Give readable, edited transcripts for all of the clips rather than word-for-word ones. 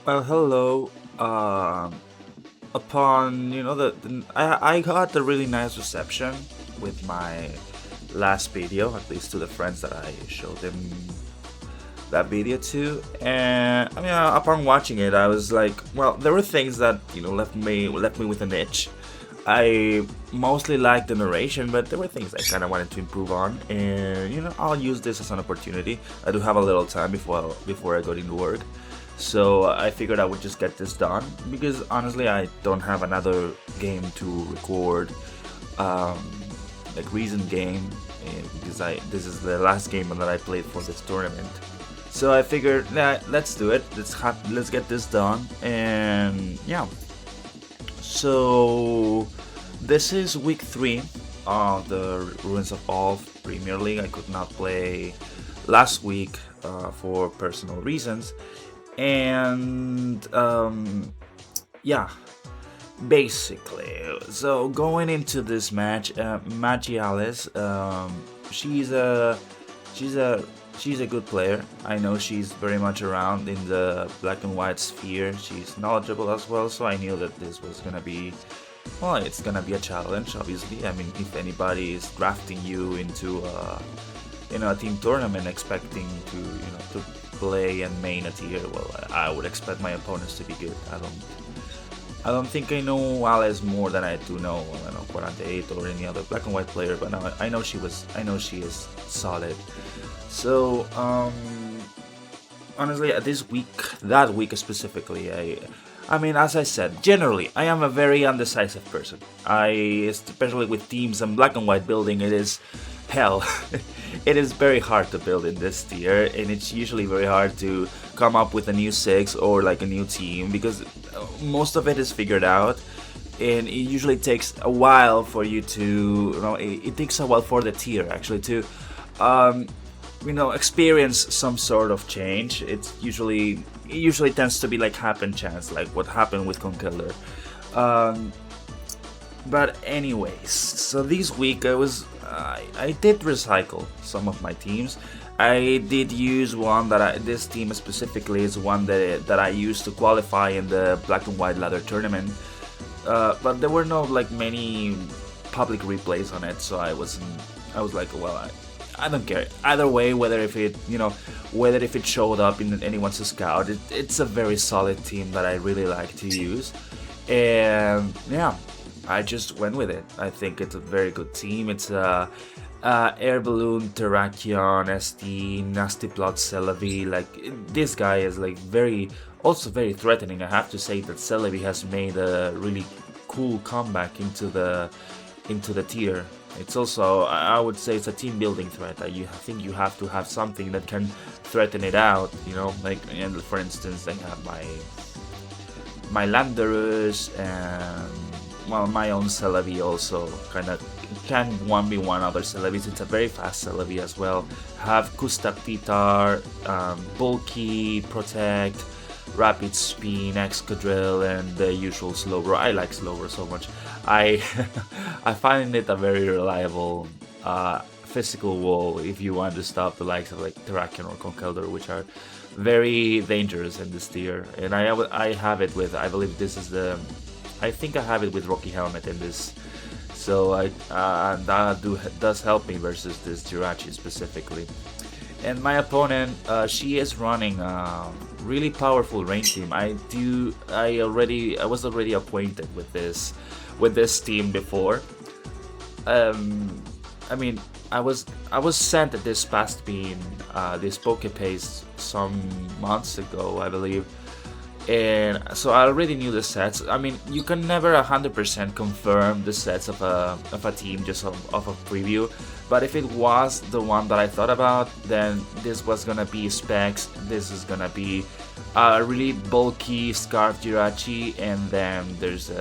Well, hello. Upon I got a really nice reception with my last video, at least to the friends that I showed them that video to. And I mean, upon watching it, I was like, well, there were things that left me with an itch. I mostly liked the narration, but there were things I kind of wanted to improve on, and I'll use this as an opportunity. I do have a little time before I go into work, so I figured I would just get this done because honestly, I don't have another game to record, um, like recent game, because I this is the last game that I played for this tournament. So I figured, nah, let's do it. Let's get this done, and yeah. So this is week 3 of the Ruins of All Premier League. I could not play last week for personal reasons, and yeah, basically. So going into this match, Magialice, she's a she's a she's a good player. I know she's very much around in the black and white sphere. She's knowledgeable as well, so I knew that this was gonna be, well, it's gonna be a challenge. Obviously, I mean, if anybody is drafting you into a team tournament expecting to play and main a tier, well, I would expect my opponents to be good. I don't think I know Alice more than I do know, I don't know, 48 or any other black and white player, but no, I know she is solid. So honestly, that week specifically, I mean, as I said, generally, I am a very undecisive person. Especially with teams and black and white building, it is hell. It is very hard to build in this tier, and it's usually very hard to come up with a new six or like a new team because most of it is figured out, and it usually takes a while for you to, it takes a while for the tier actually to um, experience some sort of change. It usually tends to be like happen chance, like what happened with Conkeldurr. Um, but anyways, so this week I did recycle some of my teams. I did use one this team specifically is one that I used to qualify in the Black and White Ladder tournament. But there were no like many public replays on it, so I was like, well, I don't care either way whether if it showed up in anyone's scout. It's a very solid team that I really like to use, and yeah, I just went with it. I think it's a very good team. It's Air Balloon, Terrakion, ST, Nasty Plot, Celebi. Like, this guy is like also very threatening. I have to say that Celebi has made a really cool comeback into the tier. It's also, I would say, it's a team building threat. I think you have to have something that can threaten it out. Like, and for instance, I have my Landorus and, well, my own Celebi also kind of can 1v1 other Celebis. It's a very fast Celebi as well. Have Kustak Pitar, Bulky, Protect, Rapid Spin, Excadrill, and the usual Slowbro. I like Slowbro so much. I I find it a very reliable physical wall if you want to stop the likes of like Terrakion or Conkeldurr, which are very dangerous in this tier. And I have it with, I believe this is I think I have it with Rocky Helmet in this. So that does help me versus this Jirachi specifically. And my opponent, she is running a really powerful rain team. I was already acquainted with this team before. I mean, I was sent this past bean, this Pokepaste some months ago, I believe, and so I already knew the sets. I mean, you can never 100% confirm the sets of a team just of a preview, but if it was the one that I thought about, then this was gonna be specs. This is gonna be a really bulky Scarf Jirachi, and then there's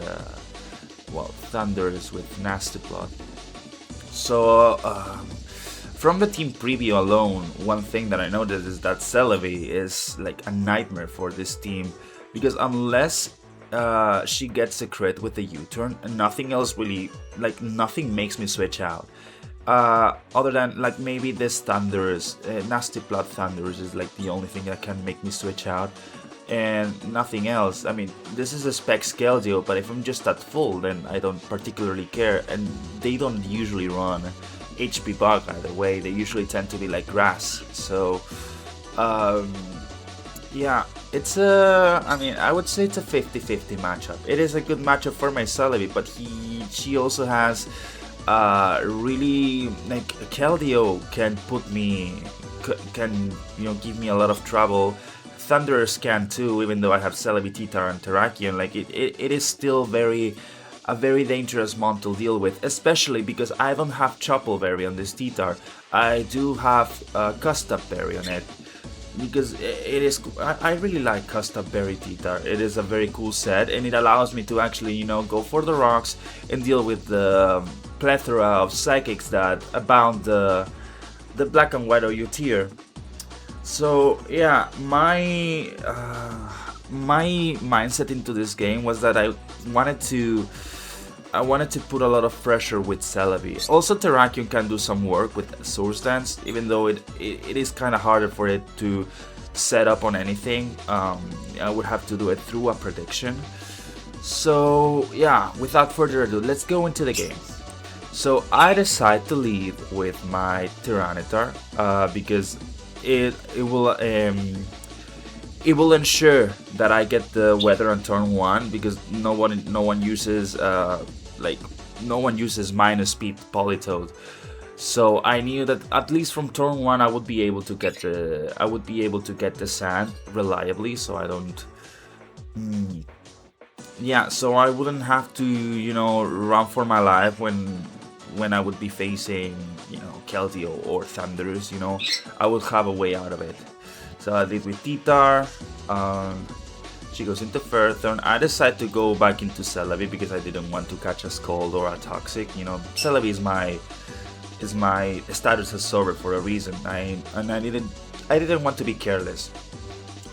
Thunders with Nasty Plot. So from the team preview alone, one thing that I noticed is that Celebi is like a nightmare for this team, because unless she gets a crit with the U-turn, nothing else really, like nothing makes me switch out. Other than like maybe this Thunders, Nasty Plot Thunders is like the only thing that can make me switch out. and nothing else. I mean, this is a spec scale deal, but if I'm just at full, then I don't particularly care, and they don't usually run HP bug either way. They usually tend to be like grass. So yeah, it's I mean, I would say it's a 50-50 matchup. It is a good matchup for my Celebi, but she also has really, like, Keldeo can put me, can, you know, give me a lot of trouble. Thunderous can too, even though I have Celebi, Titar, and Terrakion. Like, it is still a very dangerous mon to deal with, especially because I don't have Chople Berry on this Titar. I do have Custap Berry on it, because it is, I really like Custap Berry Titar. It is a very cool set, and it allows me to actually, you know, go for the rocks and deal with the plethora of psychics that abound the black and white OU tier. So yeah, my mindset into this game was that I wanted to put a lot of pressure with Celebi. Also, Terrakion can do some work with Source Dance, even though it is kind of harder for it to set up on anything. I would have to do it through a prediction. So yeah, without further ado, let's go into the game. So I decide to lead with my Tyranitar because it will ensure that I get the weather on turn 1, because no one uses no one uses minus speed Politoed. So I knew that at least from turn 1 I would be able to get the sand reliably, so I don't yeah, so I wouldn't have to, you know, run for my life when I would be facing, you know, Keldeo or Thunderous. You know, I would have a way out of it. So I did with Titar. She goes into Ferrothorn. I decided to go back into Celebi because I didn't want to catch a Scald or a Toxic. You know, Celebi is my status absorber for a reason. I didn't want to be careless.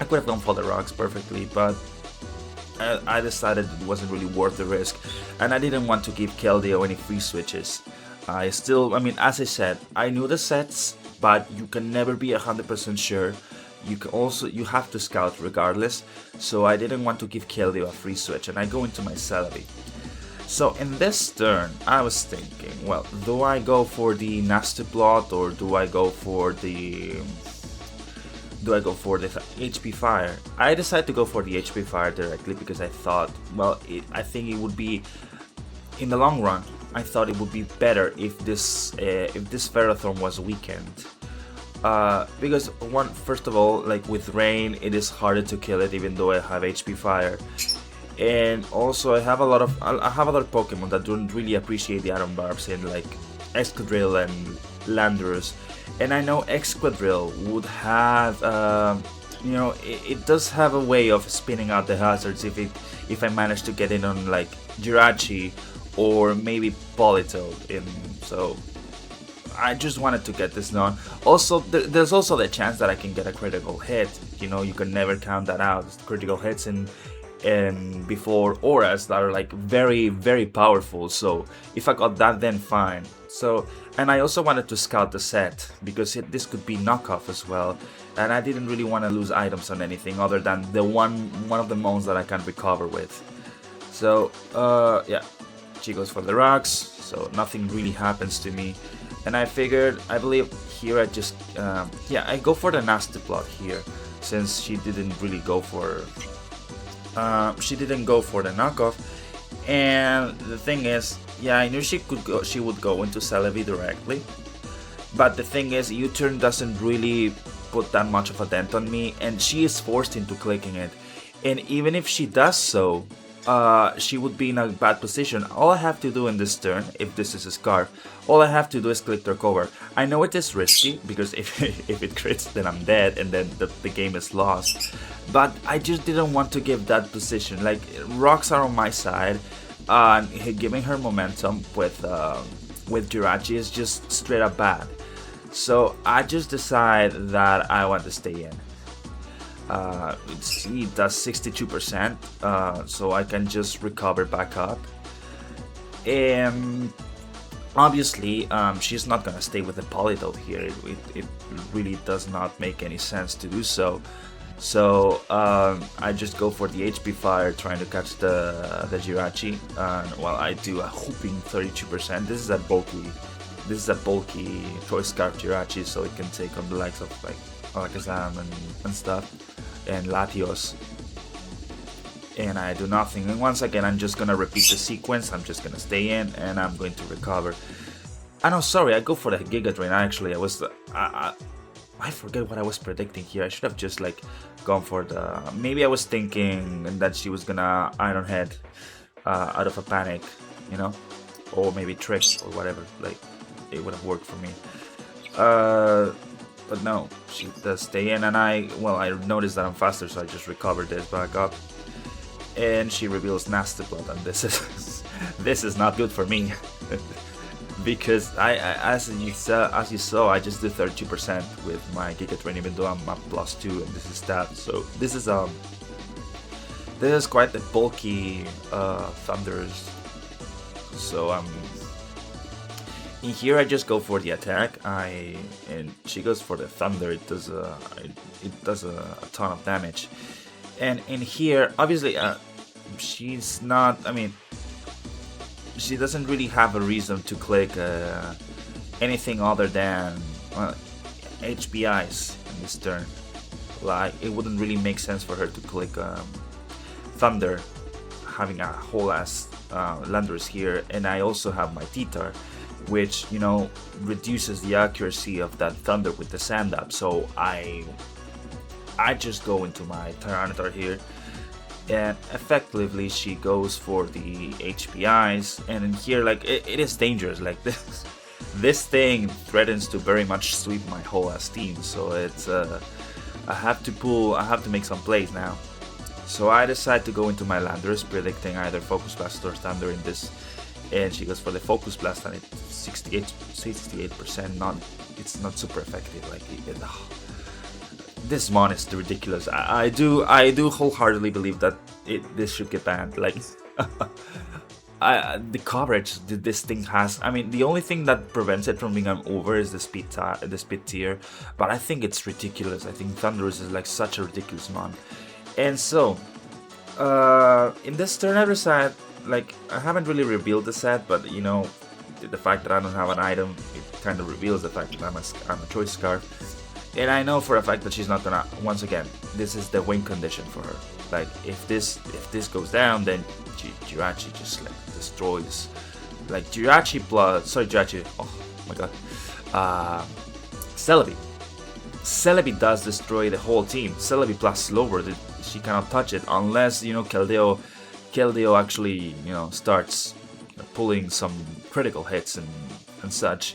I could have gone for the rocks perfectly, but I decided it wasn't really worth the risk, and I didn't want to give Keldeo any free switches. I mean, as I said, I knew the sets, but you can never be 100% sure. You have to scout regardless, so I didn't want to give Keldeo a free switch, and I go into my Celebi. So in this turn, I was thinking, well, do I go for the Nasty Plot, or do I go for the HP Fire? I decided to go for the HP Fire directly because I thought, well, I think it would be, in the long run, I thought it would be better if this Ferrothorn was weakened. Because first of all, like with Rain, it is harder to kill it even though I have HP Fire. And also I have other Pokemon that don't really appreciate the Iron Barbs, in like Escadrill and Landorus. And I know Escadrill would have, you know, it does have a way of spinning out the hazards if I manage to get in on like Jirachi or maybe Politoed. So I just wanted to get this done. Also, there's also the chance that I can get a critical hit. You know, you can never count that out. Critical hits and before auras that are like very, very powerful. So if I got that, then fine. So, and I also wanted to scout the set because this could be knockoff as well, and I didn't really want to lose items on anything other than the one of the mons that I can recover with. So yeah, she goes for the rocks, so nothing really happens to me. And I believe here I just yeah, I go for the Nasty Plot here, since she didn't really go for the knockoff. And the thing is, yeah, I knew she would go into Celebi directly, but the thing is, U-turn doesn't really put that much of a dent on me, and she is forced into clicking it. And even if she does so, she would be in a bad position. All I have to do in this turn, if this is a Scarf, all I have to do is click to recover. I know it is risky, because if it crits, then I'm dead, and then the game is lost. But I just didn't want to give that position. Like, rocks are on my side, and giving her momentum with Jirachi is just straight up bad. So I just decide that I want to stay in. It does 62%, so I can just recover back up. And obviously, she's not gonna stay with the Politoed here. It really does not make any sense to do so. So I just go for the HP fire, trying to catch the Jirachi. Well, I do a whooping 32%. This is a bulky choice scarf Jirachi, so it can take on the likes of like Alakazam and stuff, and Latios. And I do nothing. And once again, I'm just gonna repeat the sequence. I'm just gonna stay in, and I'm going to recover. No, sorry, I go for the Giga Drain. Actually, I forget what I was predicting here. I should have just like gone for the. Maybe I was thinking that she was gonna Iron Head out of a panic, you know, or maybe Trick or whatever. Like it would have worked for me. But no, she does stay in, and I noticed that I'm faster, so I just recovered this back up. And she reveals Nasty Blood, and this is not good for me. Because as you saw, I just did 32% with my Giga Drain, even though I'm at +2 and this is stat. So this is quite a bulky Thunders. So in here I just go for the attack. And she goes for the Thunder. It does a ton of damage. And in here, obviously, she's not. I mean, she doesn't really have a reason to click anything other than HPIs in this turn. Like, it wouldn't really make sense for her to click Thunder, having a whole ass Landorus here, and I also have my Titar, which, you know, reduces the accuracy of that Thunder with the Sand Up. So I just go into my Tyranitar here, and effectively she goes for the HPIs, and in here, like, it is dangerous. Like, this thing threatens to very much sweep my whole ass team, so it's I have to make some plays now. So I decide to go into my Landorus, predicting either Focus Blast or Thunder in this, and she goes for the Focus Blast, and it's 68%. It's not super effective. Like, this mon is ridiculous. I do wholeheartedly believe that this should get banned. Like, the coverage that this thing has. I mean, the only thing that prevents it from being over is the speed tier. But I think it's ridiculous. I think Thundurus is like such a ridiculous mon. And so, in this turn, I decide, like, I haven't really revealed the set, but you know, the fact that I don't have an item, it kind of reveals the fact that I'm a choice scarf. And I know for a fact that she's not gonna. Once again, this is the win condition for her. Like, if this goes down, then Jirachi just like destroys. Like, Jirachi. Oh my god. Celebi does destroy the whole team. Celebi plus slower, she cannot touch it unless, you know, Keldeo actually, you know, starts pulling some critical hits and such.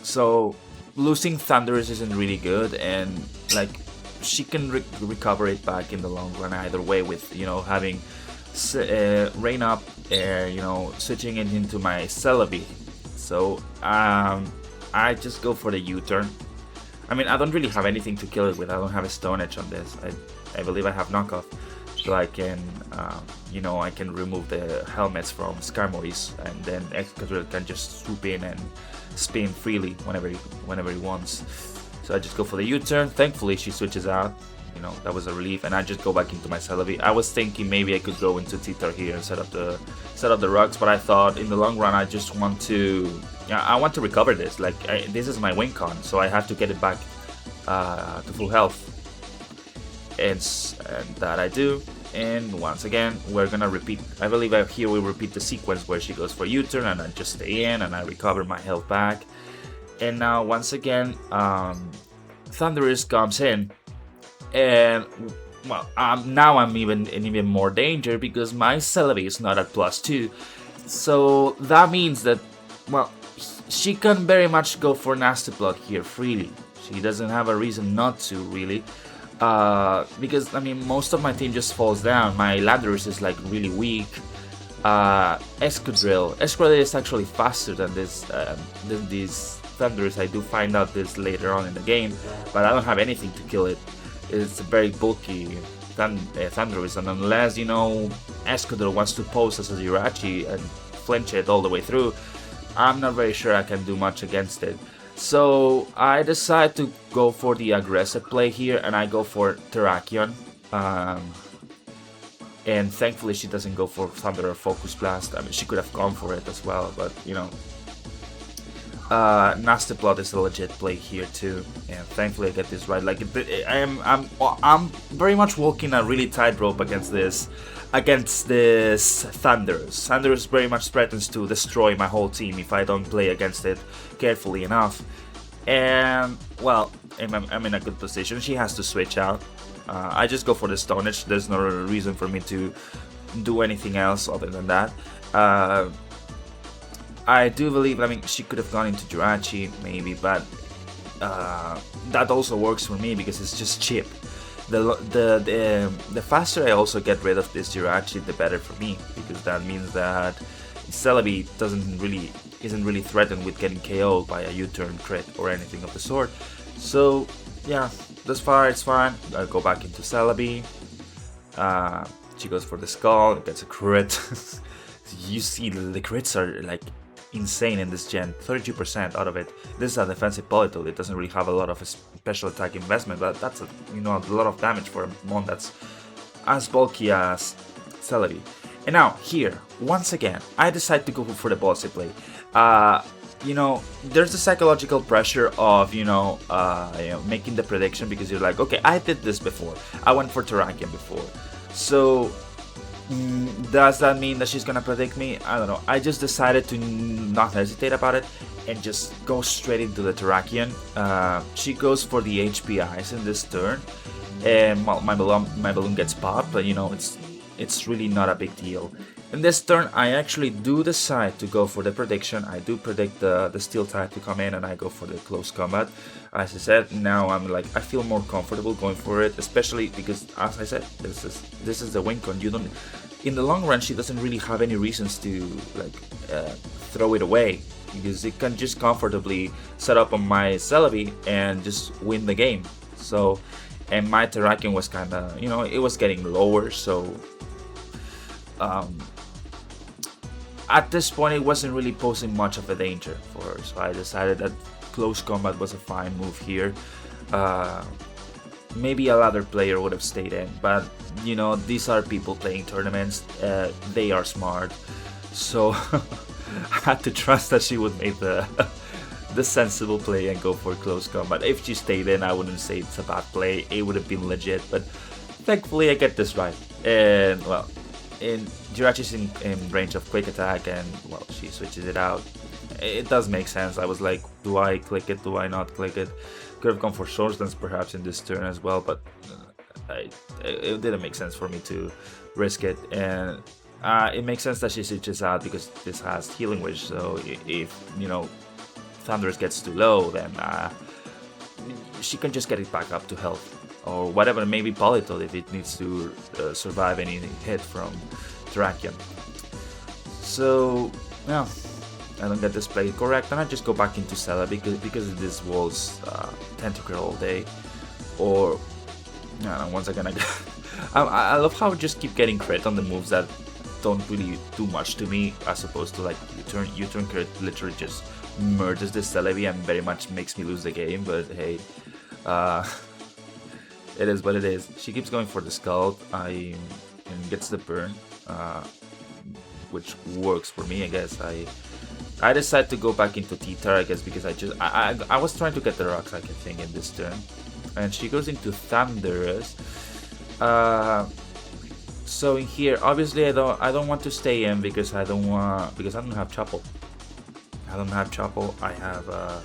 So losing Thundurus isn't really good, and like, she can recover it back in the long run either way with, you know, having Rain Up, you know, switching it into my Celebi. So I just go for the U-turn. I mean, I don't really have anything to kill it with. I don't have a Stone Edge on this. I believe I have knockoff, so I can, you know, I can remove the helmets from Skarmory's, and then Excadrill can just swoop in and spin freely whenever he wants. So I just go for the U-turn. Thankfully, she switches out. You know, that was a relief, and I just go back into my Celebi. I was thinking maybe I could go into Titar here and set up the rugs, but I thought in the long run I just want to, I want to recover this. Like, this is my win con, so I have to get it back to full health, and that I do. And once again, we're gonna repeat. I believe here we repeat the sequence where she goes for U-turn, and I just stay in and I recover my health back. And now once again, Thundurus comes in, and well, now I'm in even more danger because my Celebi is not at +2. So that means that, well, she can very much go for Nasty Blood here freely. She doesn't have a reason not to, really. Because, I mean, most of my team just falls down. My Landorus is like really weak. Excadrill is actually faster than these Thundurus. I do find out this later on in the game, but I don't have anything to kill it. It's a very bulky Thundurus, and unless, you know, Excadrill wants to pose as a Jirachi and flinch it all the way through, I'm not very sure I can do much against it. So I decide to go for the aggressive play here, and I go for Terrakion. And thankfully she doesn't go for Thunder or Focus Blast. I mean, she could have gone for it as well, but you know. Nasty Plot is a legit play here too, and thankfully I get this right. Like I'm very much walking a really tightrope against this Thunderous. Thunderous very much threatens to destroy my whole team if I don't play against it carefully enough. And well, I'm in a good position. She has to switch out. I just go for the Stone Edge. There's no reason for me to do anything else other than that. I do believe, I mean, she could have gone into Jirachi, maybe, but that also works for me because it's just cheap. The faster I also get rid of this Jirachi, the better for me, because that means that Celebi isn't really threatened with getting KO'd by a U-turn crit or anything of the sort. So yeah, thus far it's fine. I go back into Celebi. She goes for the Skull, gets a crit. You see the crits are like insane in this gen, 32% out of it. This is a defensive Politoed. It doesn't really have a lot of a special attack investment, but that's a lot of damage for a mon that's as bulky as Celebi. And now here, once again, I decide to go for the ballsy play. There's the psychological pressure of making the prediction, because you're like, okay, I did this before. I went for Terrakion before, so. Does that mean that she's gonna predict me? I don't know. I just decided to not hesitate about it and just go straight into the Terrakion. She goes for the HP Ice in this turn, and my balloon gets popped, but it's really not a big deal. In this turn, I actually do decide to go for the prediction. I do predict the Steel type to come in, and I go for the close combat. As I said, now I feel more comfortable going for it, especially because, as I said, this is the win con. In the long run, she doesn't really have any reasons to throw it away, because it can just comfortably set up on my Celebi and just win the game. So, and my Terrakion was kind of, it was getting lower, so at this point it wasn't really posing much of a danger for her. So I decided that close combat was a fine move here. Maybe a other player would have stayed in, but these are people playing tournaments. They are smart, so I had to trust that she would make the sensible play and go for close combat. If she stayed in, I wouldn't say it's a bad play. It would have been legit, but thankfully I get this right. And well, Jirachi's in range of quick attack, and well, she switches it out. It does make sense. I was like, do I click it? Do I not click it? Could have gone for Swords Dance perhaps in this turn as well, but it didn't make sense for me to risk it. And it makes sense that she switches out because this has Healing Wish. So if Thunderous gets too low, then she can just get it back up to health or whatever. Maybe Politoed if it needs to survive any hit from Terrakion. So yeah, I don't get this play correct, and I just go back into Celebi because this was Tentacruel all day. Or once again, I love how I just keep getting crit on the moves that don't really do much to me, as opposed to like U-turn crit literally just murders this Celebi and very much makes me lose the game. But hey, it is what it is. She keeps going for the Skull and gets the burn, which works for me, I guess. I decided to go back into T-Tar, I guess, because I was trying to get the Rock Psychic thing in this turn, and she goes into Thunderous. So in here, obviously, I don't want to stay in because I don't have Chapel. I don't have Chapel. I have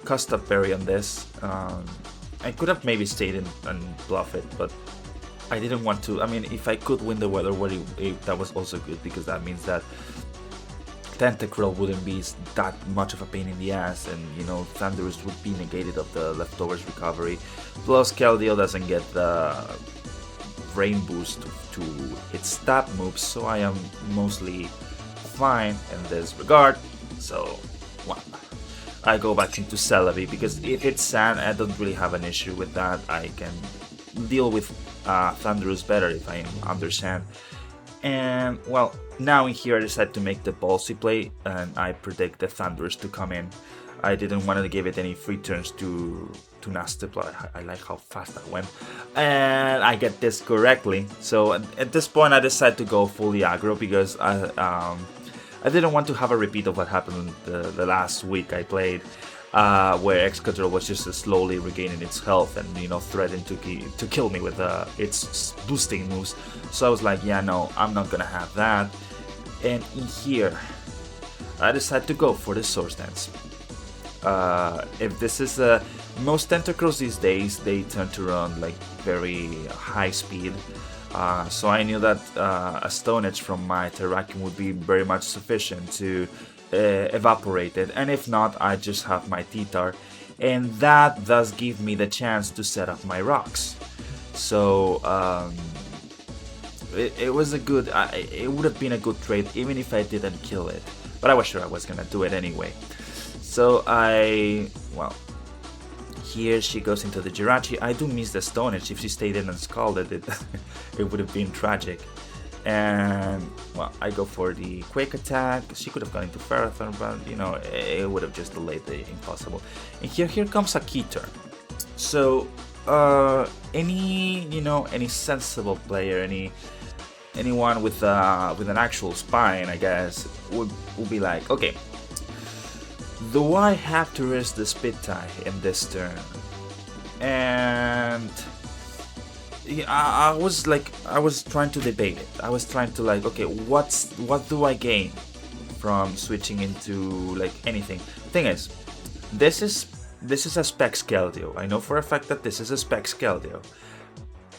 Custom Berry on this. I could have maybe stayed in and bluff it, but I didn't want to. I mean, if I could win the Weather War, that was also good, because that means that Tentacruel wouldn't be that much of a pain in the ass, and Thunderous would be negated of the leftovers recovery. Plus, Keldeo doesn't get the Rain Boost to hit stab moves, so I am mostly fine in this regard. So, well, I go back into Celebi, because if it's Sand, I don't really have an issue with that. I can deal with Thunderous better if I am under Sand. And well, now in here I decide to make the ballsy play, and I predict the Thunderous to come in. I didn't want to give it any free turns to nasty play. I like how fast that went, and I get this correctly. So at this point, I decided to go fully aggro because I didn't want to have a repeat of what happened the last week I played, where Excadrill was just slowly regaining its health and threatening to kill me with its boosting moves. So I was like, yeah, no, I'm not gonna have that. And in here, I decided to go for the Source Dance. If this is most Tentacruels these days, they tend to run like very high speed. So I knew that a Stone Edge from my Terrakion would be very much sufficient to evaporate it, and if not, I just have my T-Tar, and that does give me the chance to set up my rocks. So it was a good, it would have been a good trade even if I didn't kill it, but I was sure I was gonna do it anyway. So here she goes into the Jirachi. I do miss the Stone Edge. If she stayed in and scalded it, it would have been tragic. And well, I go for the Quake attack. She could have gone into Ferrothorn, but it would have just delayed the impossible. And here comes a Keter. So any sensible player, anyone with an actual spine, I guess, would be like, okay, do I have to risk the Spit-Tie in this turn? And I was trying to debate it. I was trying to like, okay, what do I gain from switching into like anything? Thing is, this is a spec Keldeo. I know for a fact that this is a spec Keldeo.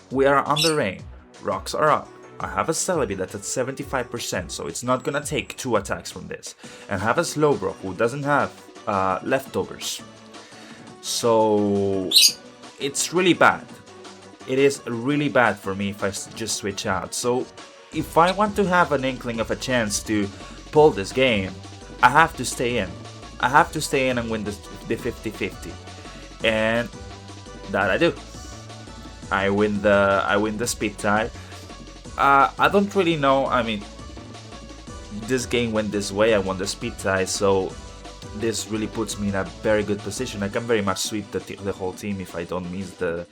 We are on the rain. Rocks are up. I have a Celebi that's at 75%, so it's not gonna take 2 attacks from this. And I have a Slowbro who doesn't have leftovers. So it's really bad. It is really bad for me if I just switch out. So if I want to have an inkling of a chance to pull this game, I have to stay in. I have to stay in and win the 50-50. And that I do. I win the Spit-Tie. I don't really know. I mean, this game went this way. I won the Spit-Tie, so this really puts me in a very good position. I can very much sweep the whole team if I don't miss the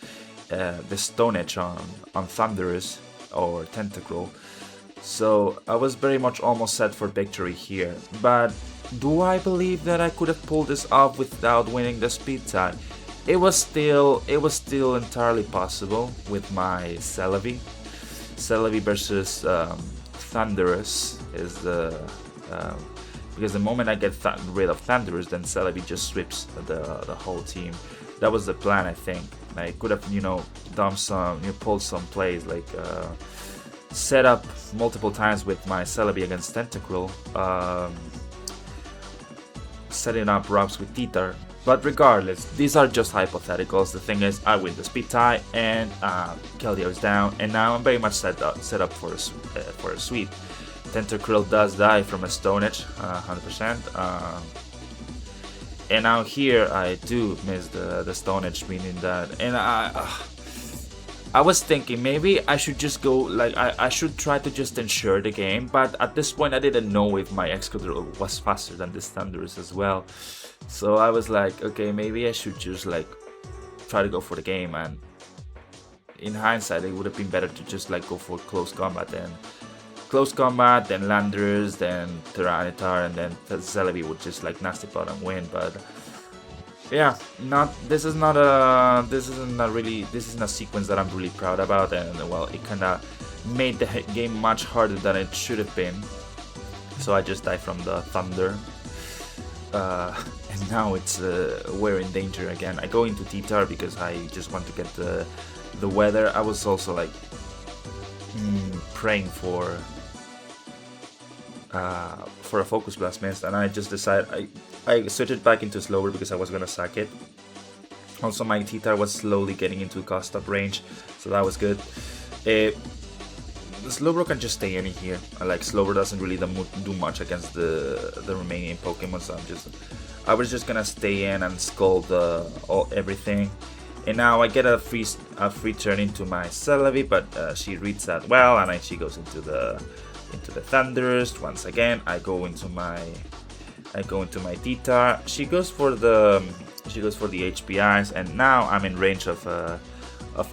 Stone Edge on Thundurus or Tentacruel. So I was very much almost set for victory here. But do I believe that I could have pulled this off without winning the Spit-Tie? It was still entirely possible with my Celebi. Celebi versus Thundurus is because the moment I get rid of Thundurus, then Celebi just sweeps the whole team. That was the plan, I think. I could have done pulled some plays like set up multiple times with my Celebi against Tentacruel, setting up Robs with T-Tar. But regardless, these are just hypotheticals. The thing is, I win the Spit-Tie and Keldeo is down, and now I'm very much set up for a sweep. Tentacruel does die from a Stone Edge, 100%. And now here I do miss the Stone Edge, meaning that, and I was thinking maybe I should just go like I should try to just ensure the game, but at this point I didn't know if my Excadrill was faster than this Thundurus as well. So I was like, okay, maybe I should just like try to go for the game, and in hindsight it would have been better to just like go for close combat, then Landers, then Tyranitar, and then Celebi would just like nasty pot and win. But yeah, this isn't a sequence that I'm really proud about, and well, it kinda made the game much harder than it should have been. So I just died from the Thunder. And now we're in danger again. I go into T-Tar because I just want to get the weather. I was also like praying for a Focus Blast miss, and I just decided I switched it back into Slower because I was gonna sack it. Also, my T-Tar was slowly getting into cost up range, so that was good. Slowbro can just stay in here. Like Slowbro doesn't really do much against the remaining Pokemon, so I was just gonna stay in and scald everything. And now I get a free turn into my Celebi, but she reads that well, and she goes into the Thundurus once again. I go into my I go into my Tita. She goes for the HPIs, and now I'm in range of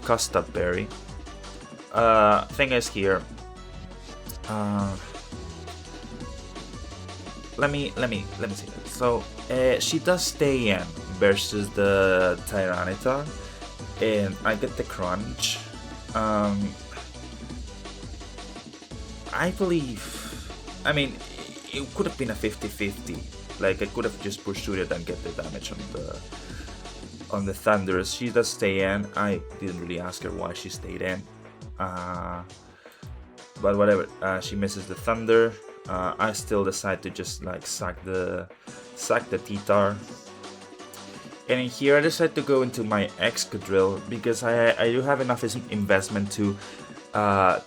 Custard Berry. Thing is here. Let me see. So she does stay in versus the Tyranitar, and I get the crunch. I believe, I mean, it could have been a 50-50. Like I could have just pursued it and get the damage on the Thunders. She does stay in. I didn't really ask her why she stayed in. But whatever. She misses the Thunder. I still decide to just like sack the T-Tar. And in here I decide to go into my Excadrill because I do have enough investment to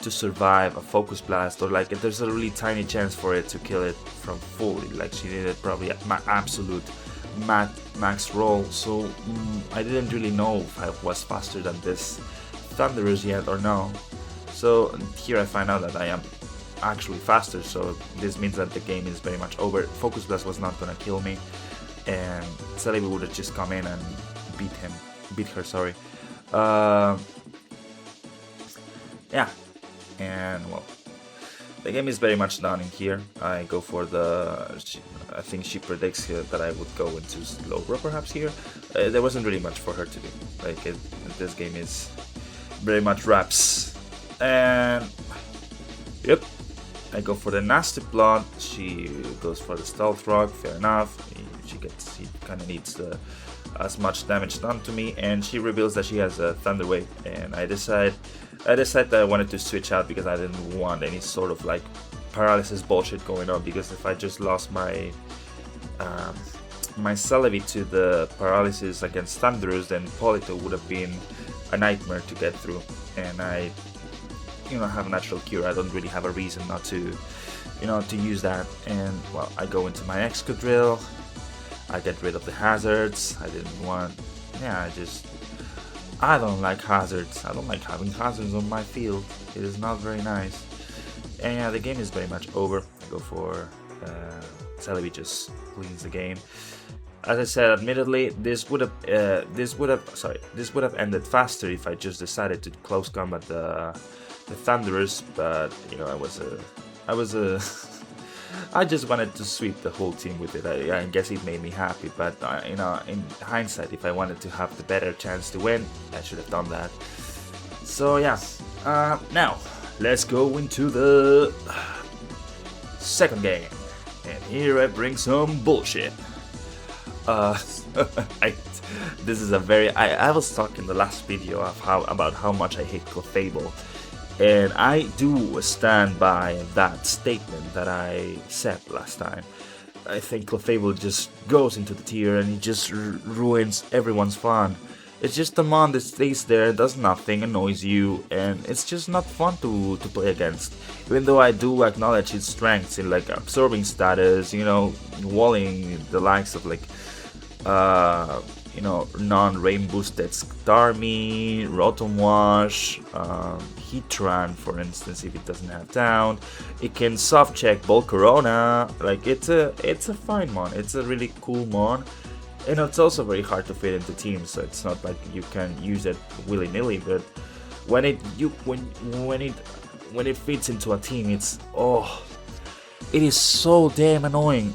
survive a Focus Blast, or like there's a really tiny chance for it to kill it from fully. Like she needed probably my absolute max roll, so I didn't really know if I was faster than this Thunderous yet or no. So here I find out that I am actually faster, so this means that the game is very much over. Focus Blast was not gonna kill me, and Celebi would have just come in and beat her, sorry. Yeah, and well, the game is very much done in here. I go for I think she predicts that I would go into Slowbro perhaps here. There wasn't really much for her to do. Like this game is very much wraps. And yep, I go for the Nasty Blood. She goes for the Stealth Rock. Fair enough. She kind of needs as much damage done to me, and she reveals that she has a Thunder Wave, and I decide that I wanted to switch out because I didn't want any sort of like paralysis bullshit going on, because if I just lost my Celebi to the paralysis against Thunderous, then Polito would have been a nightmare to get through, and I have a natural cure. I don't really have a reason not to to use that. And well, I go into my Excadrill. I get rid of the hazards. I don't like hazards. I don't like having hazards on my field. It is not very nice. And yeah, the game is very much over. I go for Celebi just cleans the game. As I said, admittedly, this would have ended faster if I just decided to close combat the Thunderous, but I just wanted to sweep the whole team with it. I guess it made me happy, but in hindsight, if I wanted to have the better chance to win, I should have done that. So yeah, now let's go into the second game, and here I bring some bullshit. This is a very I was talking in the last video of about how much I hate Clefable. And I do stand by that statement that I said last time. I think Clefable just goes into the tier and he just ruins everyone's fun. It's just a mon that stays there, does nothing, annoys you, and it's just not fun to play against. Even though I do acknowledge its strengths in like absorbing status, walling the likes of like non-rain boosted Starmie, Rotom Wash, Heatran, for instance, if it doesn't have down. It can soft check Volcarona. Like it's a fine mon. It's a really cool mon, and it's also very hard to fit into teams. So it's not like you can use it willy-nilly. But when it fits into a team, it is so damn annoying.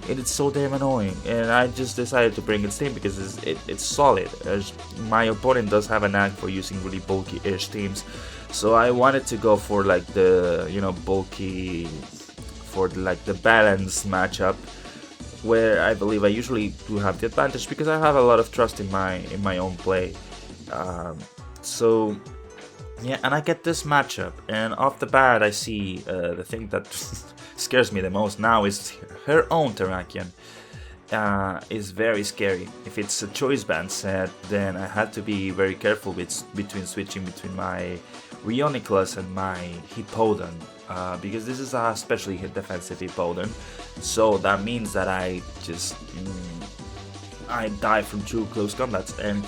And I just decided to bring its team because it's solid. As my opponent does have a knack for using really bulky-ish teams, so I wanted to go for like the bulky, for like the balanced matchup, where I believe I usually do have the advantage because I have a lot of trust in my own play. So yeah, and I get this matchup, and off the bat I see the thing that scares me the most now is her own Terrakion. Is very scary. If it's a choice band set, then I had to be very careful between switching between my Rioniclus and my Hippowdon, because this is a especially defensive Hippowdon, so that means that I die from 2 close combats, and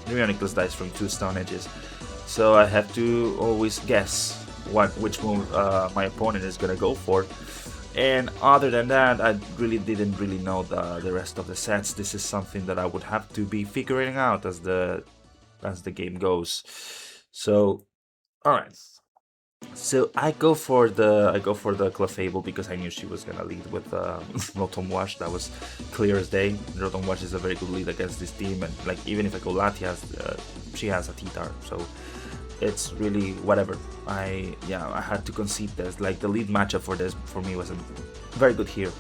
Rioniclus dies from 2 Stone Edges, so I have to always guess which move my opponent is gonna go for. And other than that, I really didn't really know the rest of the sets. This is something that I would have to be figuring out as the game goes. So, all right. So I go for the Clefable because I knew she was gonna lead with Rotom Wash. That was clear as day. Rotom Wash is a very good lead against this team, and like even if I go Latias, she has a T-Tar, so it's really whatever. I had to concede this. Like the lead matchup for me wasn't very good here.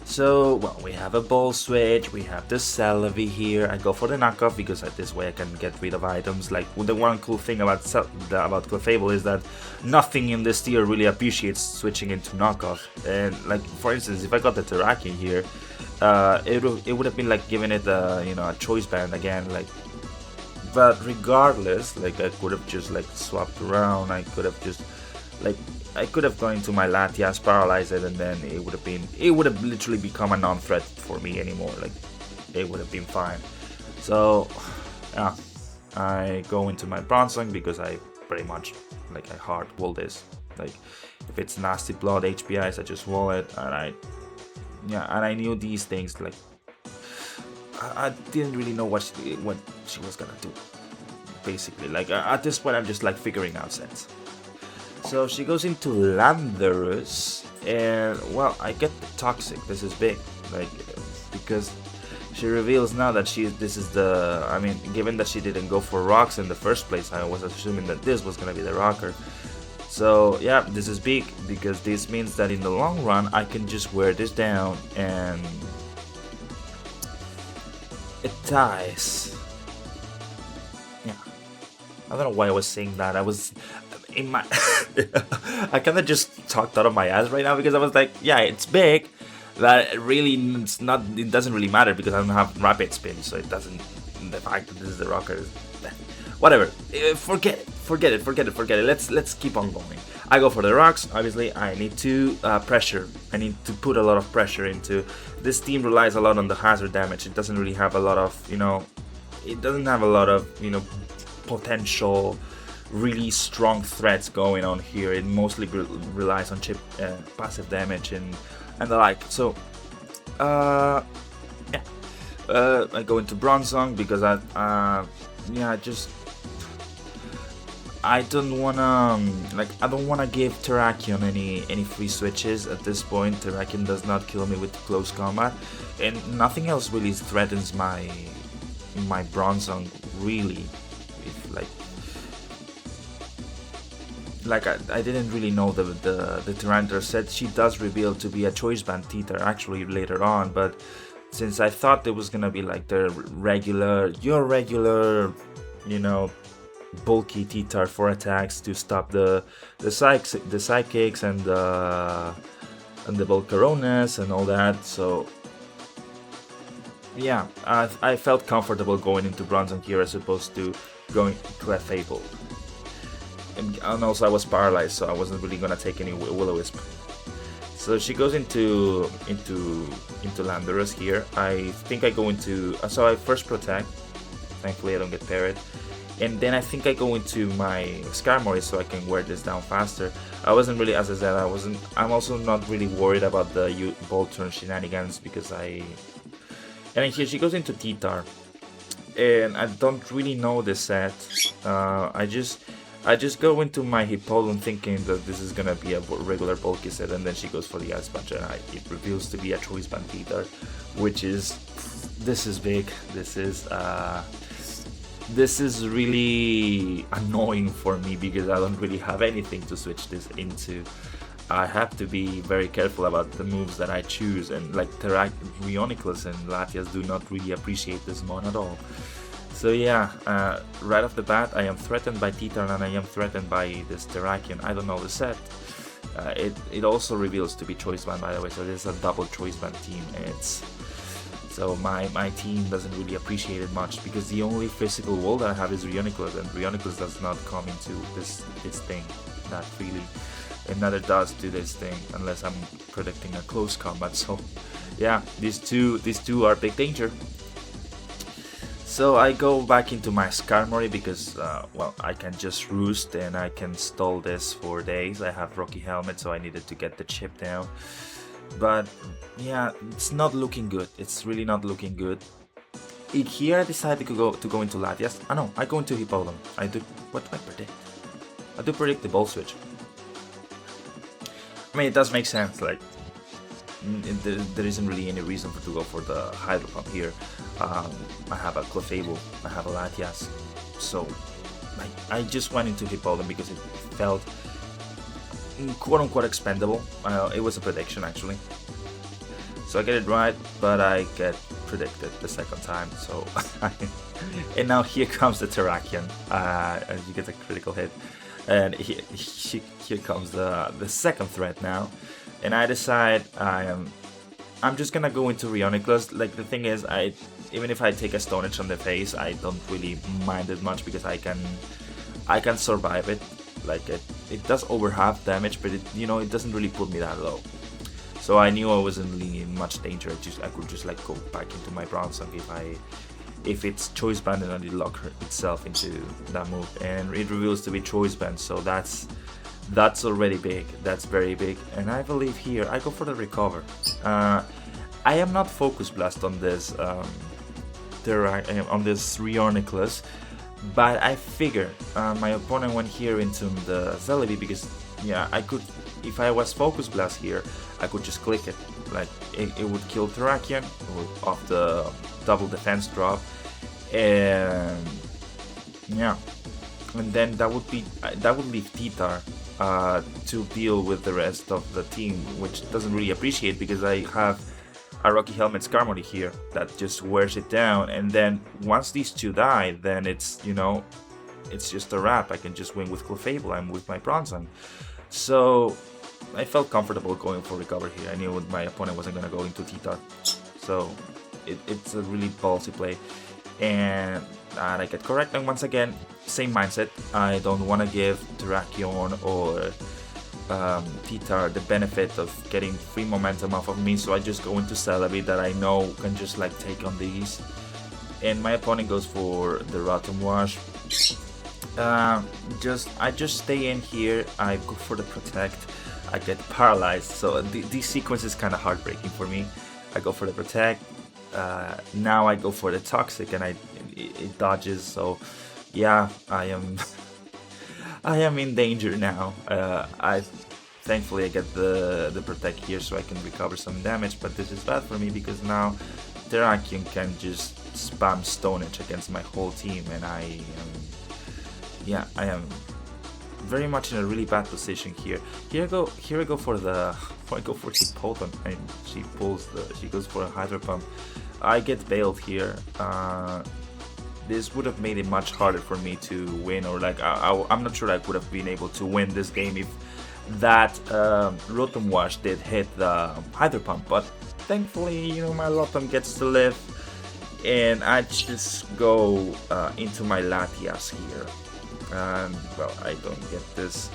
So, well, we have a Ball Switch, we have the Celebi here. I go for the knockoff because this way I can get rid of items. Like, the one cool thing about Clefable is that nothing in this tier really appreciates switching into knockoff. And, like, for instance, if I got the Terrakion here, it would have been like giving it a choice band again. Like, but regardless, like, I could have just like swapped around. I could have gone into my Latias, paralyzed it, and then it would have literally become a non-threat for me anymore. Like, it would have been fine. So, yeah, I go into my Bronzong because I pretty much, like, I hard wall this. Like, if it's Nasty Blood, HPIs, I just wall it, and I knew these things. Like, I didn't really know what she was gonna do. Basically, like, at this point, I'm just like figuring out sets. So she goes into Landorus, and well, I get the Toxic. This is big, like, because she reveals now that given that she didn't go for rocks in the first place, I was assuming that this was gonna be the rocker. So yeah, this is big because this means that in the long run I can just wear this down and it dies. Yeah, I don't know why I was saying that. I was in my I kind of just talked out of my ass right now because I was like, yeah, it's big, but it doesn't really matter because I don't have rapid spin, so it doesn't. The fact that this is the rocker, whatever. Forget it. Let's keep on going. I go for the rocks. Obviously, I need to pressure. I need to put a lot of pressure into this team. Relies a lot on the hazard damage. It doesn't really have a lot of potential really strong threats going on here. It mostly relies on chip passive damage and the like. So I go into Bronzong because I don't wanna give Terrakion any free switches at this point. Terrakion does not kill me with close combat, and nothing else really threatens my Bronzong really. I didn't really know the Tyranitar set. She does reveal to be a choice band T-Tar actually later on, but since I thought it was gonna be like the regular, bulky T-Tar for attacks to stop the psychics and the Volcarones and all that. So yeah, I felt comfortable going into Bronzong here as opposed to going to a Fable. And also I was paralyzed, so I wasn't really gonna take any Will-O-Wisp. So she goes into Landorus here. I think I go into so I first protect. Thankfully I don't get parried. And then I think I go into my Skarmory so I can wear this down faster. I wasn't really, as I said, I'm also not really worried about the Volturn shenanigans because and then here she goes into T-Tar. And I don't really know this set. I just go into my Hippolon thinking that this is gonna be a regular bulky set, and then she goes for the Ice Punch, and it reveals to be a choice band T-Tar, this is big. This is really annoying for me because I don't really have anything to switch this into. I have to be very careful about the moves that I choose, and like Rioniclus and Latias do not really appreciate this mon at all. So yeah, right off the bat, I am threatened by T-Tar and I am threatened by this Terrakion. I don't know the set. It also reveals to be choice band, by the way, so this is a double choice band team. So my team doesn't really appreciate it much because the only physical wall that I have is Rioniclus, and Rioniclus does not come into this thing that freely. It neither does to this thing unless I'm predicting a close combat. So yeah, these two are big danger. So I go back into my Skarmory because, well, I can just roost and I can stall this for days. I have Rocky Helmet, so I needed to get the chip down. But yeah, it's not looking good. It's really not looking good. Here I decided to go into Latias. Ah no, I go into Hippodon. I do. What do I predict? I do predict the ball switch. I mean, it does make sense. Like, there isn't really any reason to go for the Hydro Pump here. I have a Clefable, I have a Latias, so I just went into Hippodon because it felt quote-unquote expendable. It was a prediction actually, so I get it right, but I get predicted the second time. So and now here comes the Terrakion, and you get a critical hit, and here comes the second threat now, and I decide I'm just gonna go into Rioniclus. Like, the thing is, even if I take a Stone Edge on the face, I don't really mind it much because I can survive it. Like, it does over half damage, but it doesn't really put me that low. So I knew I wasn't really in much danger. I could just like go back into my Bronzong if it's Choice Band and I lock itself into that move, and it reveals to be Choice Band. So that's already big. That's very big. And I believe here I go for the recover. I am not Focus Blast on this Rioniclus, but I figured my opponent went here into the Celebi because, yeah, I could, if I was Focus Blast here, I could just click it. Like, it would kill Terrakion off the double defense drop, and yeah, and then that would leave Titar to deal with the rest of the team, which doesn't really appreciate because I have a Rocky Helmet Skarmory here that just wears it down, and then once these two die, then it's just a wrap. I can just win with Clefable. I'm with my Bronzong. So I felt comfortable going for recover here. I knew my opponent wasn't going to go into Titar, so it's a really ballsy play, and I get correct. And once again, same mindset. I don't want to give Terrakion or Titar the benefit of getting free momentum off of me, so I just go into Celebi that I know can just like take on these, and my opponent goes for the Rotom Wash. I just stay in here. I go for the Protect. I get paralyzed, so this sequence is kind of heartbreaking for me. I go for the Protect. Now I go for the Toxic, and it dodges. So yeah, I am in danger now. Thankfully I get the Protect here so I can recover some damage, but this is bad for me because now Terrakion can just spam Stone Edge against my whole team, and I am very much in a really bad position here. Here I go for Hippodon, and she goes for a Hydro Pump. I get bailed here. This would have made it much harder for me to win, or like I'm not sure I would have been able to win this game if that Rotom Wash did hit the Hydro Pump. But thankfully, my Rotom gets to live, and I just go into my Latias here. And well, I don't get this.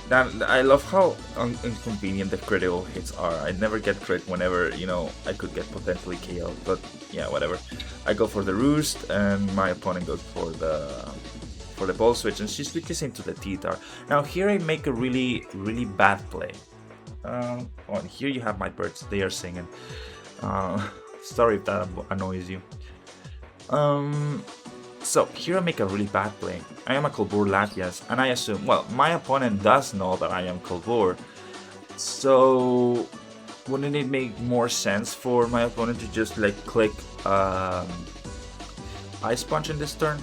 I love how inconvenient the critical hits are. I never get crit whenever, I could get potentially KO'd, but yeah, whatever. I go for the Roost, and my opponent goes for the Ball Switch, and she switches into the Titar. Now here I make a really, really bad play. And here you have my birds, they are singing. Sorry if that annoys you. So here I make a really bad play. I am a Colbur Latias, and I assume, well, my opponent does know that I am Colbur, so wouldn't it make more sense for my opponent to just like click Ice Punch in this turn?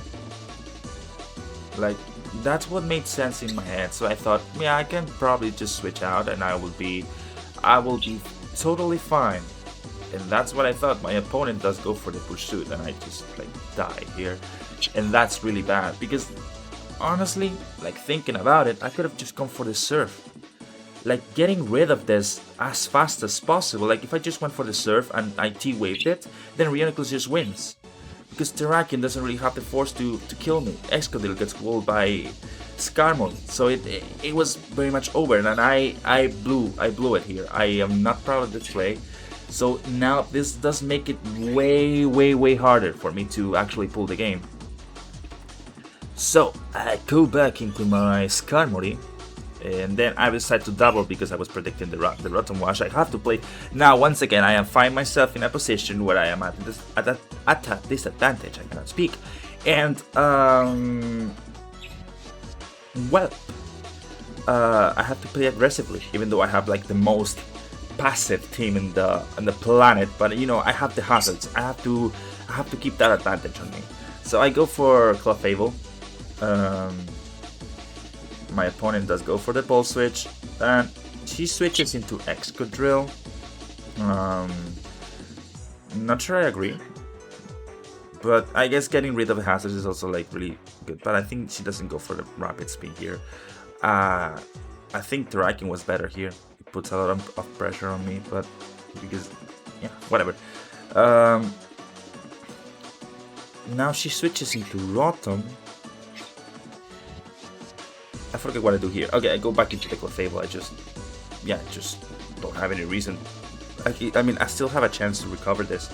Like, that's what made sense in my head. So I thought, yeah, I can probably just switch out and I will be totally fine. And that's what I thought. My opponent does go for the Pursuit, and I just like die here. And that's really bad because honestly, like thinking about it, I could have just gone for the Surf. Like getting rid of this as fast as possible. Like if I just went for the Surf and I T-waved it, then Rioniclus just wins. Because Terrakion doesn't really have the force to kill me. Excadrill gets walled by Skarmory, so it was very much over, and I blew it here. I am not proud of this play. So now this does make it way harder for me to actually pull the game. So I go back into my Skarmory, and then I decide to double because I was predicting the Rotom Wash. I have to play now. Once again, I find myself in a position where I am at a disadvantage. I cannot speak, and well, I have to play aggressively, even though I have like the most passive team in the planet. But you know, I have the hazards. I have to keep that advantage on me. So I go for Clefable. My opponent does go for the ball switch, and she switches into Excadrill. Not sure I agree, but I guess getting rid of the hazards is also like really good. But I think she doesn't go for the rapid speed here. I think Terrakin was better here. It puts a lot of pressure on me, but because yeah, whatever. Now she switches into Rotom. I forget what I do here. Okay, I go back into the Clefable. I just don't have any reason. I mean, I still have a chance to recover this.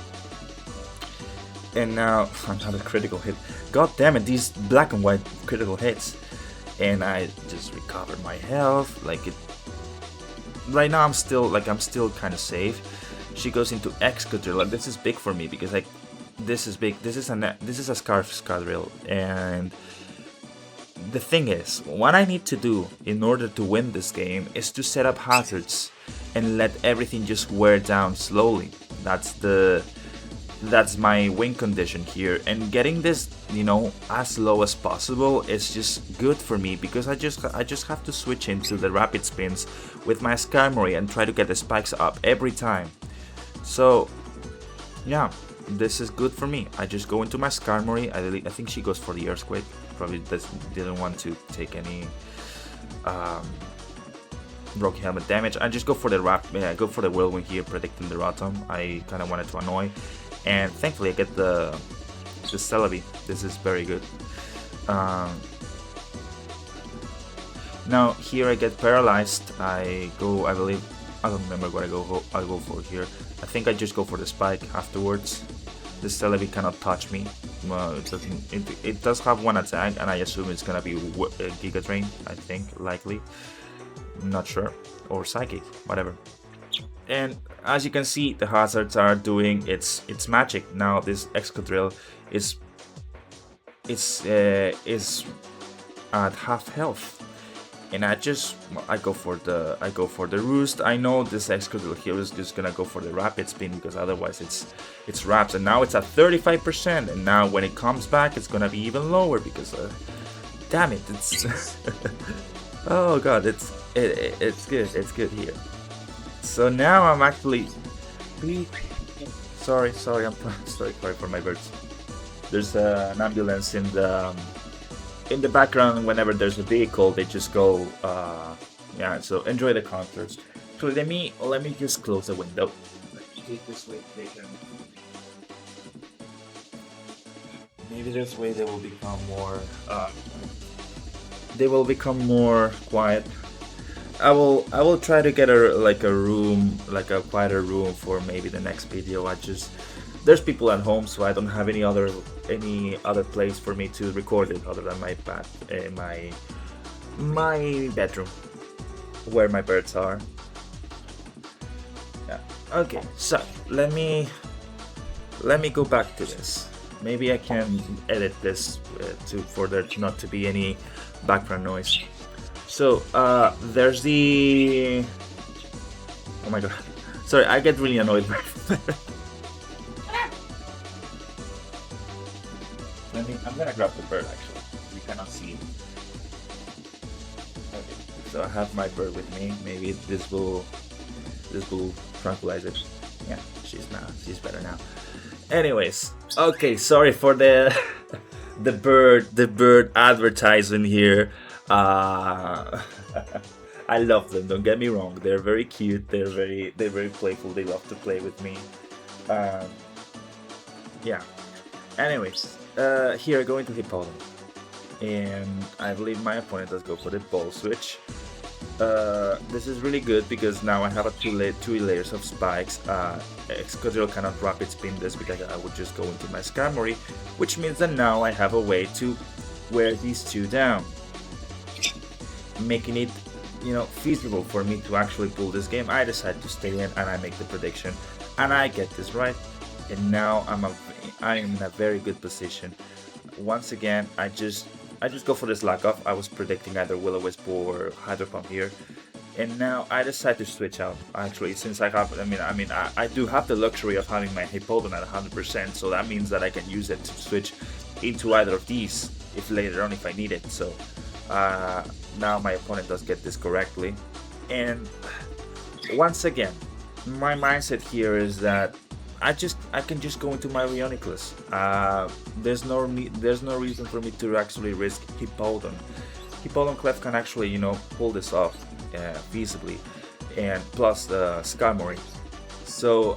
And now, another critical hit. God damn it, these black and white critical hits. And I just recover my health. Like it. Right now, I'm still kind of safe. She goes into Excadrill. Like, this is big for me because like, this is big. This is a Excadrill, and the thing is, what I need to do in order to win this game is to set up hazards and let everything just wear down slowly. That's my win condition here, and getting this, you know, as low as possible is just good for me because I just have to switch into the rapid spins with my Skarmory and try to get the spikes up every time. So yeah, this is good for me. I just go into my Skarmory. I think she goes for the Earthquake. Probably didn't want to take any Rocky Helmet damage. I just go for the I go for the Whirlwind here, predicting the Rotom. I kind of wanted to annoy, and thankfully I get the Celebi. This is very good. Now here I get paralyzed. I believe, I don't remember what I go for here. I think I just go for the Spike afterwards. The Celebi cannot touch me. It does have one attack, and I assume it's gonna be Giga Drain. I think, likely. Not sure, or Psychic, whatever. And as you can see, the hazards are doing its magic. Now this Excadrill is at half health. And I go for the Roost. I know this Excadrill here is just gonna go for the Rapid Spin because otherwise it's Wraps, and now it's at 35%. And now when it comes back, it's gonna be even lower because, damn it, it's oh god, it's good here. So now I'm actually sorry, I'm sorry for my birds. There's an ambulance in the background. Whenever there's a vehicle, they just go, yeah, so enjoy the concerts. So let me just close the window. Take this way, maybe this way they will become more quiet. I will try to get a quieter room for maybe the next video. There's people at home, so I don't have any other place for me to record it other than my bedroom, where my birds are. Yeah. Okay. So let me go back to this. Maybe I can edit this for there not to be any background noise. So there's the. Oh my god. Sorry, I get really annoyed. I'm gonna grab the bird actually. You cannot see it. Okay, so I have my bird with me. Maybe this will tranquilize it. Yeah, she's better now. Anyways, okay, sorry for the the bird advertisement here. I love them. Don't get me wrong. They're very cute. They're very playful. They love to play with me. Yeah. Anyways. Here I go into Hippodon, and I believe my opponent does go for the ball switch. This is really good because now I have a two layers of spikes. Excadrill cannot rapid spin this because I would just go into my Skarmory, which means that now I have a way to wear these two down, making it, you know, feasible for me to actually pull this game. I decide to stay in and I make the prediction, and I get this right, and now I am in a very good position. Once again, I just go for this lack of. I was predicting either Will-O-Wisp or Hydro Pump here, and now I decide to switch out. Actually, since I have, I do have the luxury of having my Hippowdon at 100%, so that means that I can use it to switch into either of these if later on if I need it. So now my opponent does get this correctly, and once again, my mindset here is that I can just go into my Rioniclus. There's no reason for me to actually risk Hippowdon. Hippowdon Clef can actually, you know, pull this off feasibly, and plus the Skarmory. So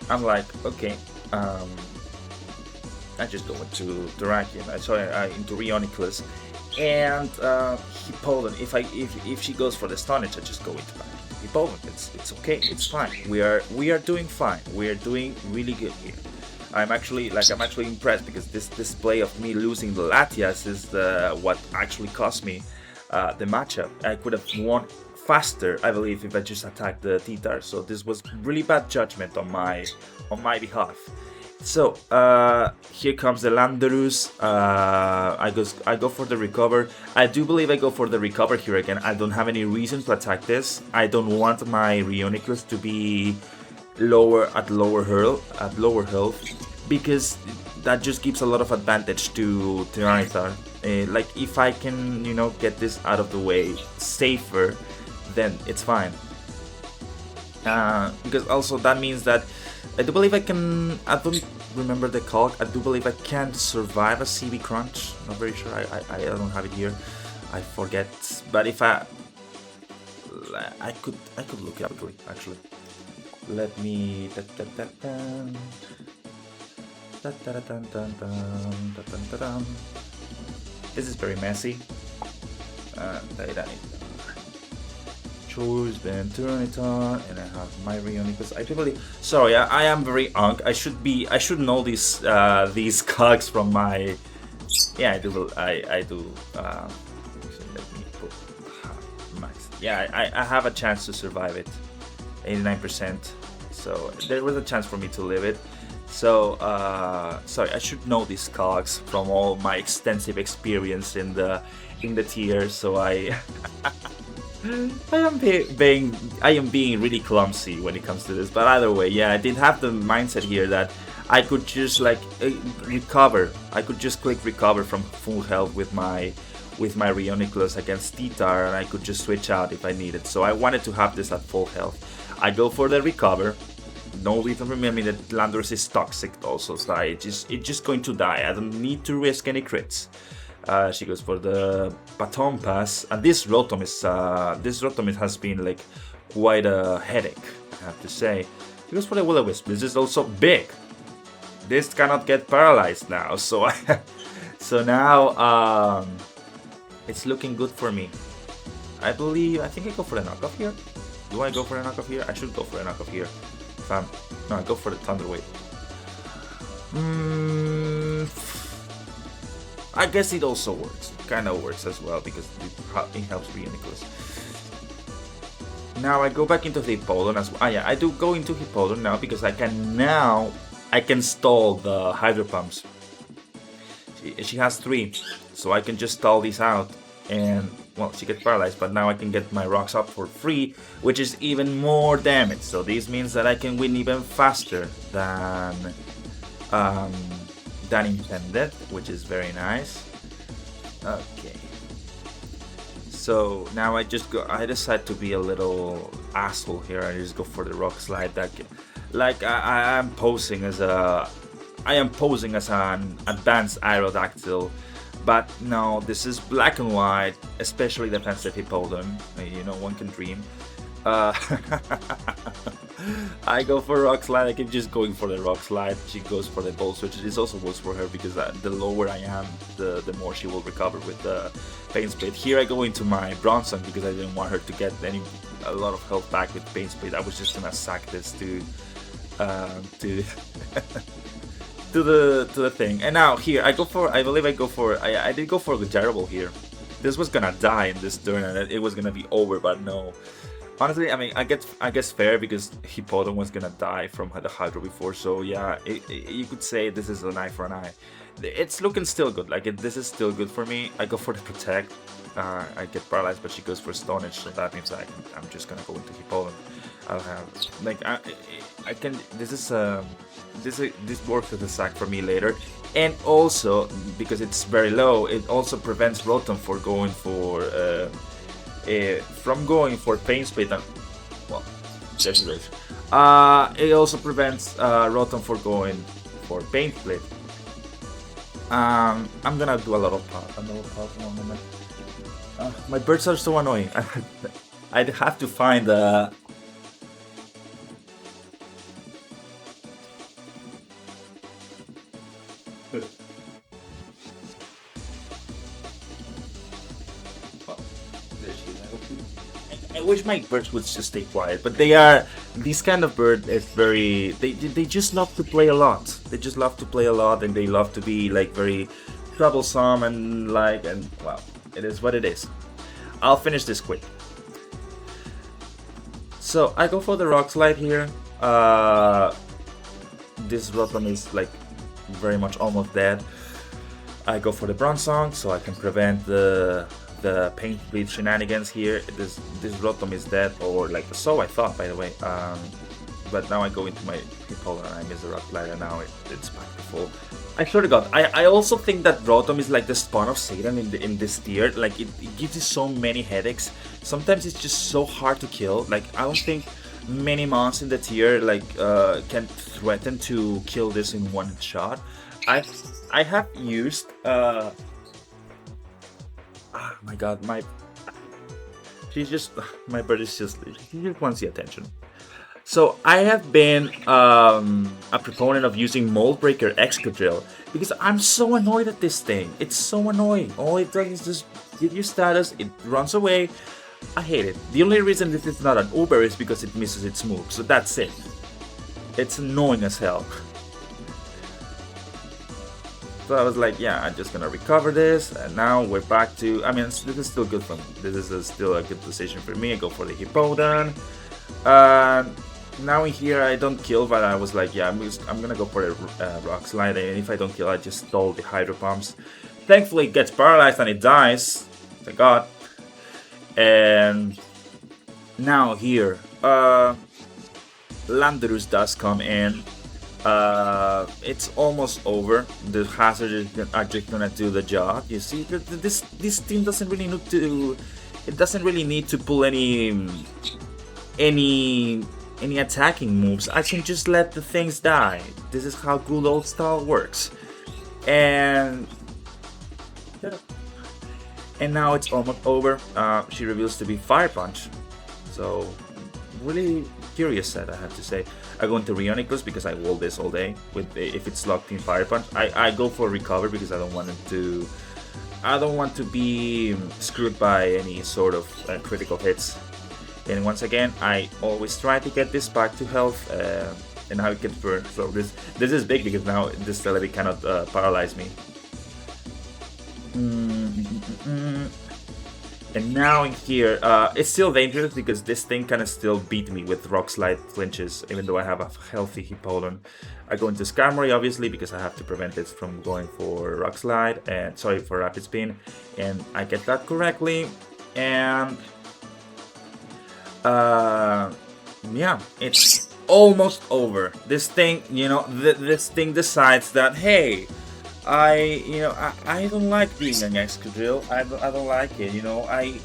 I'm like, okay, I just go into Terrakion. Into Rioniclus, and Hippowdon. If she goes for the Stonage, I just go into Hippowdon. It's okay. It's fine. We are doing fine. We are doing really good here. I'm actually impressed because this display of me losing the Latias is what actually cost me the matchup. I could have won faster, I believe, if I just attacked the T-Tar. So this was really bad judgment on my behalf. So here comes the Landorus. I go for the recover. I do believe I go for the recover here again. I don't have any reason to attack this. I don't want my Rioniclus to be lower health, because that just gives a lot of advantage to Tyranitar. Like if I can, you know, get this out of the way safer, then it's fine. Because also that means that I do believe I can. I don't remember the calc. I do believe I can survive a CB crunch. Not very sure. I don't have it here. I forget. But if I could look it up quickly. Actually, let me. This is very messy. Choose then Tyranitar, and I have my Rioniclus. I do believe. Sorry, I am very unk. I should know these cogs from my. Yeah, I do. I do. Let me put max. Yeah, I have a chance to survive it. 89%. So there was a chance for me to live it. So sorry, I should know these cogs from all my extensive experience in the tier. So I. I am being really clumsy when it comes to this, but either way, yeah, I did have the mindset here that I could just like recover. I could just click recover from full health with my Rioniclus against T-Tar, and I could just switch out if I needed. So I wanted to have this at full health. I go for the recover. No reason for me. I mean, that Landorus is toxic also, so it's just going to die. I don't need to risk any crits. She goes for the Baton Pass, and this Rotom has been like quite a headache, I have to say. She goes for the Will-O-Wisp. This is also big. This cannot get paralyzed now, so so now it's looking good for me. I think I go for the knockoff here. Do I go for a knockoff here? I should go for a knockoff here. No, I go for the Thunder Wave. I guess it also works. Kind of works as well because it helps Rioniclus. Now I go back into the Hippowdon as well. Ah, yeah, I do go into Hippowdon now because I can stall the Hydro Pumps. She has 3, so I can just stall these out, and well, she gets paralyzed. But now I can get my rocks up for free, which is even more damage. So this means that I can win even faster than intended, which is very nice. Okay, so now I decide to be a little asshole here. I just go for the rock slide. Like I am posing as an advanced Aerodactyl, but no, this is black and white, especially defensive Hippowdon. You know, one can dream. I go for rock slide. I keep just going for the rock slide. She goes for the ball switch. This also works for her because the lower I am, the more she will recover with the pain split. Here I go into my Bronson because I didn't want her to get a lot of health back with pain split. I was just gonna sack this to to the thing. And now here I believe I did go for the Jarable here. This was gonna die in this turn and it was gonna be over, but no. Honestly, I mean, I guess fair because Hippodon was gonna die from the Hydro before, so yeah, you could say this is an eye for an eye. It's looking still good, like this is still good for me. I go for the Protect, I get paralyzed, but she goes for Stonage, so that means I'm just gonna go into Hippodon. I'll have like I can. This works as a sack for me later, and also because it's very low, it also prevents Rotom for going for. Pain split and well, there's this. It also prevents Rotom for going for pain split. I'm gonna do a lot of pause. In a moment. My birds are so annoying. I'd have to find I wish my birds would just stay quiet, but this kind of bird is very, they just love to play a lot. They just love to play a lot and they love to be like very troublesome and well, it is what it is. I'll finish this quick. So I go for the Rock Slide here. This Rotom is like very much almost dead. I go for the Bronzong so I can prevent the pain split shenanigans here. This Rotom is dead, or like so I thought, by the way. But now I go into my Hippodon and I miss the Rock Slide, and now it's back to full. I swear to God, I also think that Rotom is like the spawn of Satan in this tier. Like it gives you so many headaches. Sometimes it's just so hard to kill. Like I don't think many mons in the tier like can threaten to kill this in one shot. I have used oh my God, my bird is just, she just wants the attention. So I have been a proponent of using Mold Breaker Excadrill because I'm so annoyed at this thing. It's so annoying. All it does is just give you status, it runs away. I hate it. The only reason this is not an Uber is because it misses its move, so that's it. It's annoying as hell. So I was like, yeah, I'm just gonna recover this, and now we're back to, I mean, this is still good for me. This is still a good position for me. I go for the Hippodon. Now in here I don't kill, but I was like, yeah, I'm gonna go for the Rock Slide, and if I don't kill, I just stall the Hydro Pumps. Thankfully it gets paralyzed and it dies, thank God. And now here, Landorus does come in. It's almost over. The hazards are just gonna do the job. You see, this team doesn't really need to. It doesn't really need to pull any attacking moves. I can just let the things die. This is how good old style works. And now it's almost over. She reveals to be Fire Punch. So really curious set, I have to say. I go into Rheoniclus because I wall this all day. If it's locked in Fire Punch, I go for Recover because I don't want to be screwed by any sort of critical hits. And once again, I always try to get this back to health, and now it gets burned. So this is big because now this Celebi cannot paralyze me. And now in here, it's still dangerous because this thing can still beat me with Rock Slide flinches, even though I have a healthy Hippodon. I go into Skarmory, obviously, because I have to prevent it from going for Rock Slide, and sorry, for Rapid Spin, and I get that correctly, and yeah, it's almost over. This thing, you know, this thing decides that, hey, I don't like being an Excadrill. I don't like it. You know, I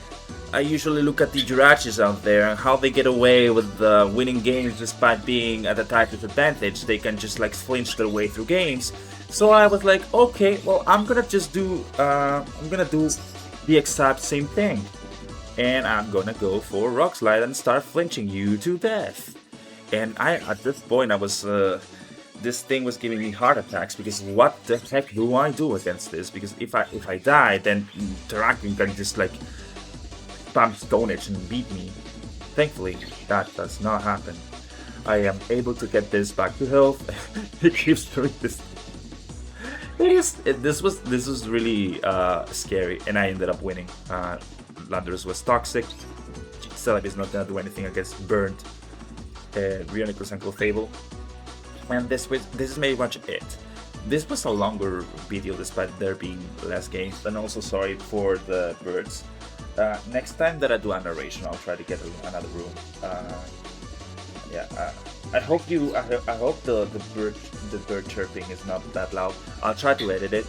usually look at the Jirachis out there and how they get away with winning games despite being at a type disadvantage. They can just like flinch their way through games. So I was like, okay, well, I'm gonna do the exact same thing, and I'm gonna go for Rock Slide and start flinching you to death. And at this point, I was this thing was giving me heart attacks because what the heck do I do against this? Because if I die, then Terrakin can just like spam Stone Edge and beat me. Thankfully, that does not happen. I am able to get this back to health. It keeps doing this. This was really scary, and I ended up winning. Landers was toxic. Celeb is not gonna do anything against Burnt, Rionicus and Clefable. And this is pretty much it. This was a longer video despite there being less games, and also sorry for the birds. Next time that I do a narration, I'll try to get another room. I hope the bird chirping is not that loud. I'll try to edit it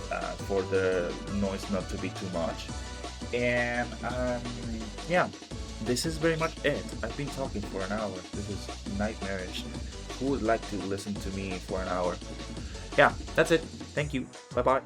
for the noise not to be too much. And yeah, this is very much it. I've been talking for an hour. This is nightmarish. Who would like to listen to me for an hour? Yeah, that's it. Thank you. Bye bye.